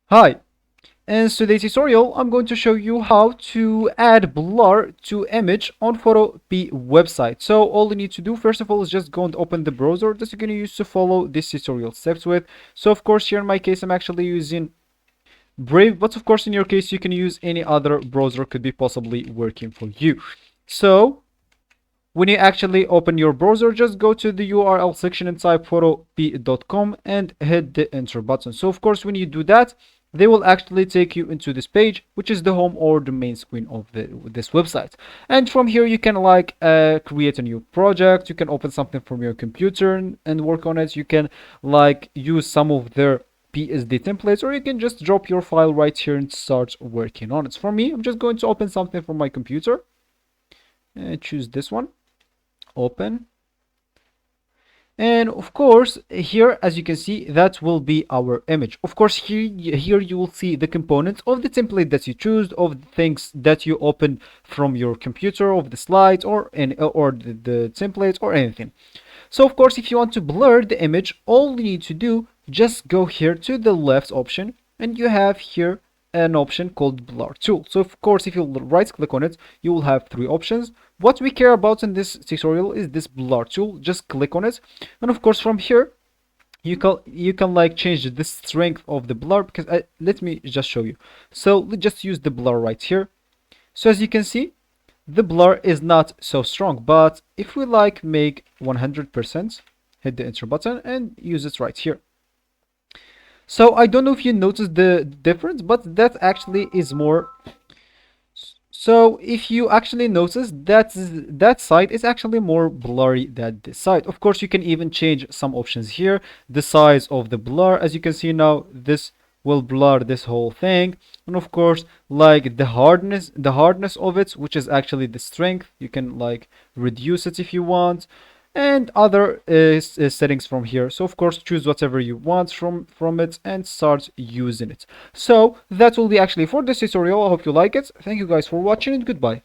Hi, in today's tutorial, I'm going to show you how to add blur to image on Photopea website. So all you need to do first of all is just go and open the browser that you're going to use to follow this tutorial steps with. So of course here in my case I'm actually using Brave, but of course in your case you can use any other browser could be possibly working for you. So when you actually open your browser, just go to the URL section and type photopea.com and hit the enter button. So of course when you do that, they will actually take you into this page, which is the home or the main screen of this website. And from here you can create a new project. You can open something from your computer and work on it. You can use some of their PSD templates, or you can just drop your file right here and start working on it. For me, I'm just going to open something from my computer and choose this one, open. And of course here, as you can see, that will be our image. Of course here you will see the components of the template that you choose, of the things that you open from your computer, of the slides or the templates or anything. So of course if you want to blur the image, all you need to do, just go here to the left option and you have here an option called blur tool. So of course if you right click on it, you will have three options. What we care about in this tutorial is this blur tool. Just click on it, and of course from here you can change the strength of the blur, because let me just show you. So let's just use the blur right here. So as you can see, the blur is not so strong, but if we make 100%, hit the enter button and use it right here. So I don't know if you noticed the difference, but that actually is more. So if you actually notice, that side is actually more blurry than this side. Of course, you can even change some options here. The size of the blur, as you can see now, this will blur this whole thing. And of course, the hardness of it, which is actually the strength, you can reduce it if you want, and other settings from here. So of course choose whatever you want from it and start using it. So that will be actually for this tutorial. I hope you like it. Thank you guys for watching and goodbye.